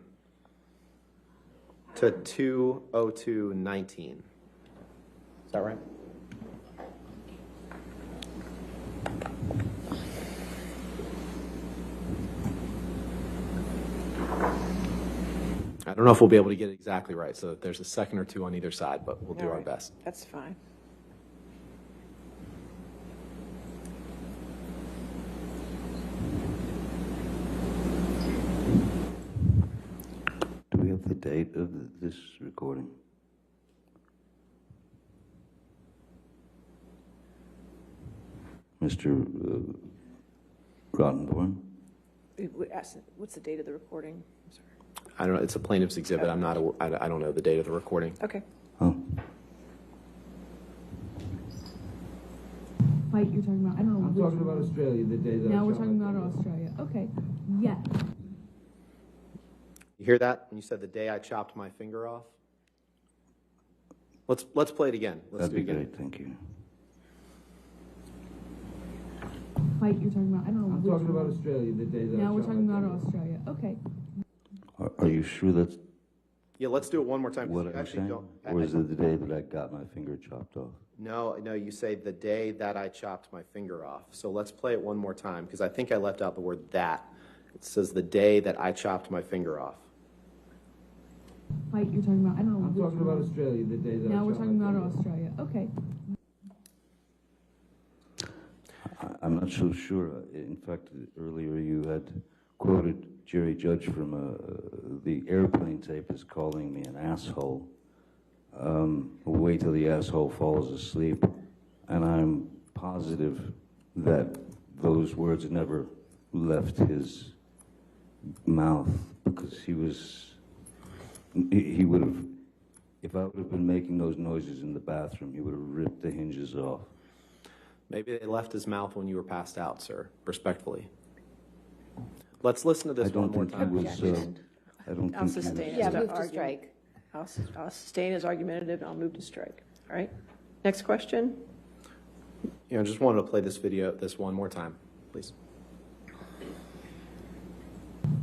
to 202:19. Is that right? I don't know if we'll be able to get it exactly right, so there's a second or two on either side, but we'll do All our right. best. That's fine. Do we have the date of this recording? Mr. Rottenborn? What's the date of the recording? I'm sorry. I don't know. It's a plaintiff's exhibit. I don't know the date of the recording. Okay. Oh, Fight you're talking about? I don't know. I'm talking about Australia, the day that Now I we're shot talking my about finger off. Australia. Okay. Yeah. You hear that? When you said the day I chopped my finger off? Let's play it again. Let's that'd do be it again. great, thank you. Fight you're talking about? I don't know. I'm talking about Australia, the day that I Now we're shot talking my about finger off. Australia. Okay. Are you sure that's Yeah, let's do it one more time. 'cause what you I'm actually saying? don't. Or is it the day that I got my finger chopped off? No, you say the day that I chopped my finger off. So let's play it one more time because I think I left out the word that. It says the day that I chopped my finger off. Fight you're talking about? I don't know. I'm talking about Australia, the day that I Now we're shot talking my about finger off. Australia. Okay. I'm not so sure. In fact, earlier you had quoted Jerry Judge from the airplane tape as calling me an asshole. Wait till the asshole falls asleep. And I'm positive that those words never left his mouth because he would have, if I would have been making those noises in the bathroom, he would have ripped the hinges off. Maybe they left his mouth when you were passed out, sir. Respectfully. Let's listen to this I don't one more think he time. was, I don't I'll think he sustain was, it. Yeah, So move to argument- strike. I'll sustain as argumentative, and I'll move to strike. All right? Next question? Just wanted to play this video, this one more time, please.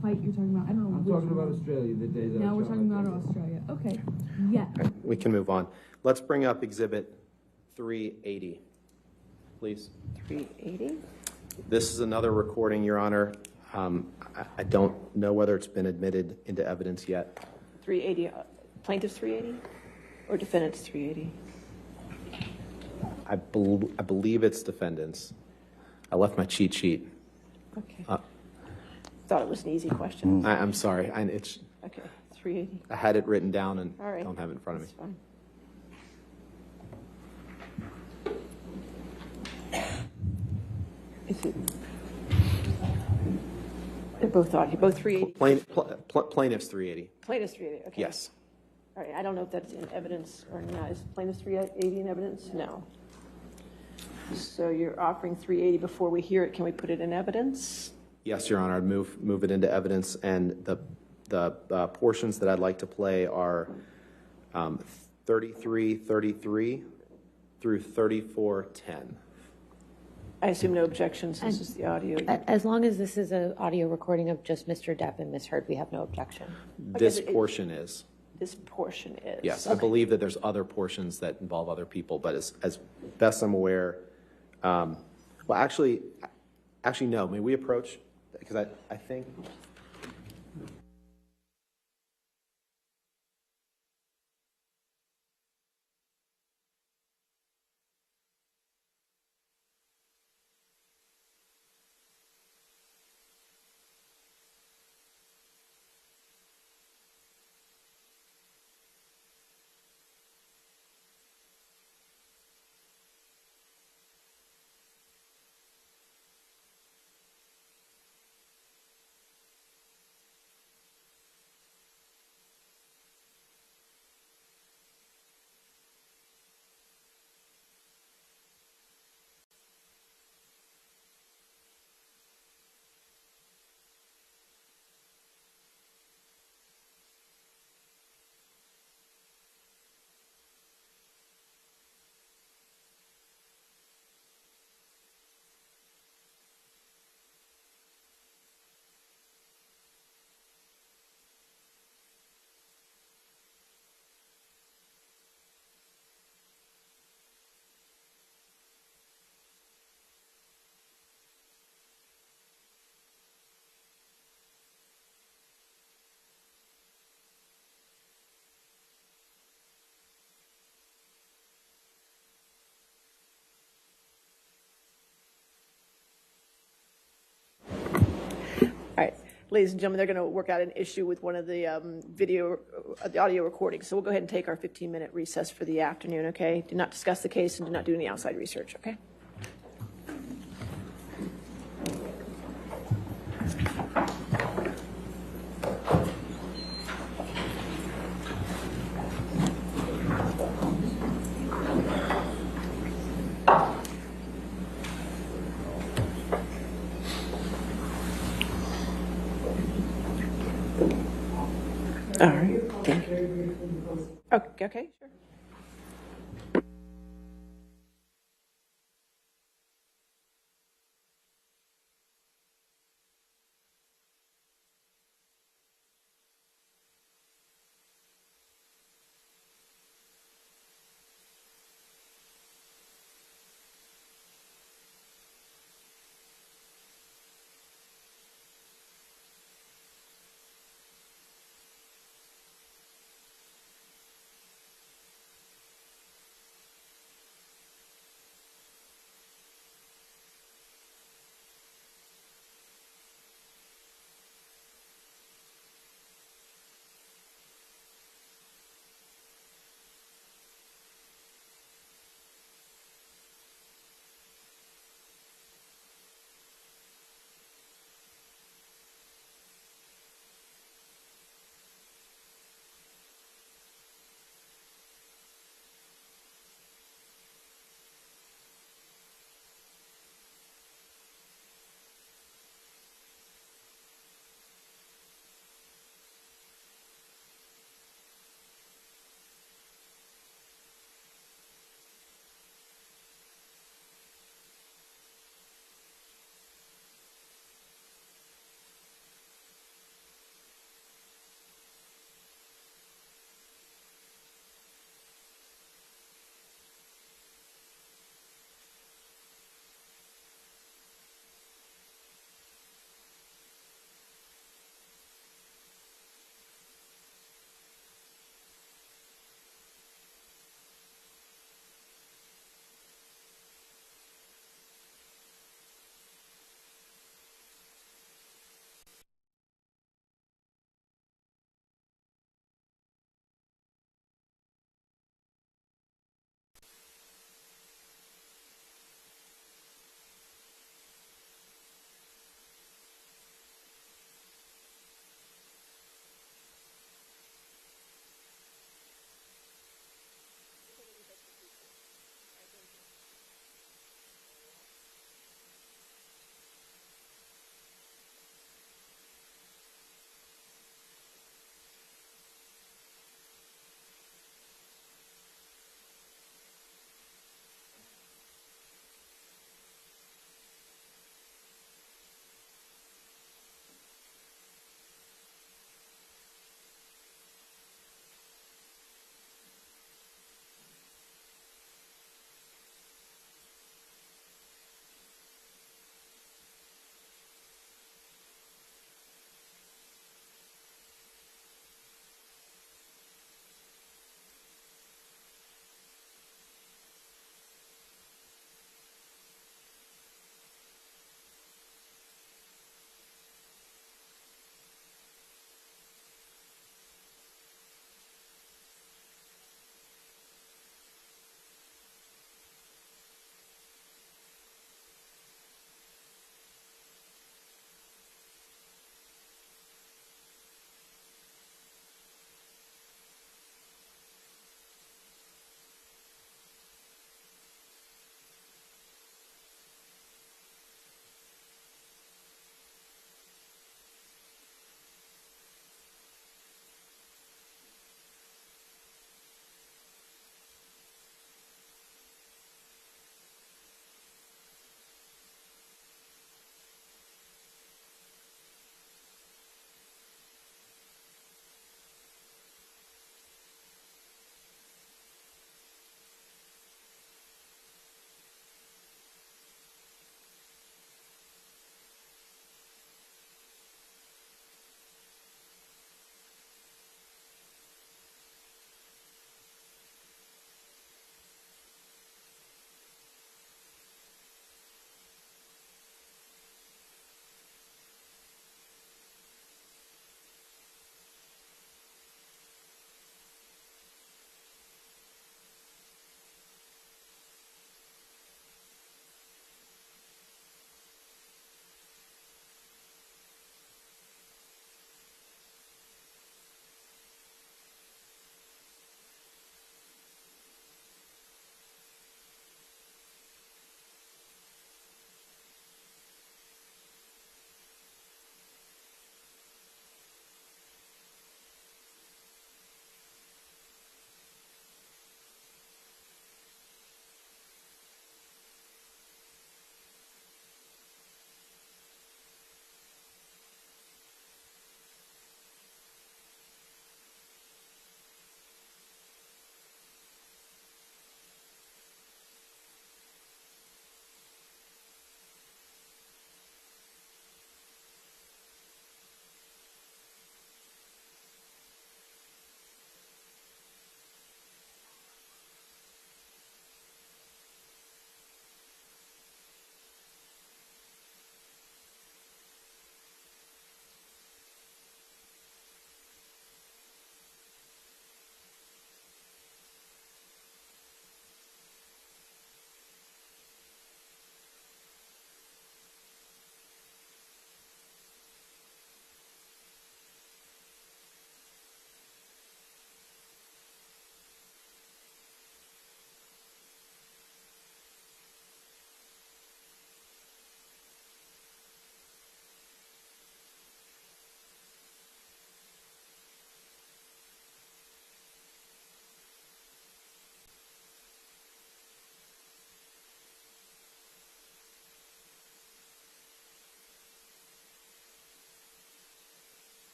Fight you're talking about? I don't know. I'm talking about Australia, the day that I Now we're shot talking my about finger off. Australia. Okay. Yeah. We can move on. Let's bring up Exhibit 380, please. 380? This is another recording, Your Honor. I don't know whether it's been admitted into evidence yet. 380, plaintiff's 380? Or defendant's 380? I believe it's defendants. I left my cheat sheet. Okay. Thought it was an easy question. I'm sorry. Okay, 380. I had it written down and All right. don't have it in front of me. That's fine. Is it? They're both 380. Plaintiff's 380. Plaintiff's 380, okay. Yes. All right, I don't know if that's in evidence or not. Is plaintiff's 380 in evidence? No. So you're offering 380 before we hear it. Can we put it in evidence? Yes, Your Honor. I'd move it into evidence, and the portions that I'd like to play are 3333 through 3410. I assume no objections. This is the audio. As long as this is an audio recording of just Mr. Depp and Ms. Heard, we have no objection. This but it- portion is. This portion is. Yes, I believe that there's other portions that involve other people, but as best I'm aware, well, actually, no. May we approach? Because I think. ladies and gentlemen, they're going to work out an issue with one of the the audio recordings. So we'll go ahead and take our 15-minute recess for the afternoon, okay? Do not discuss the case and do not do any outside research, okay? All right. Thank you. Okay, sure.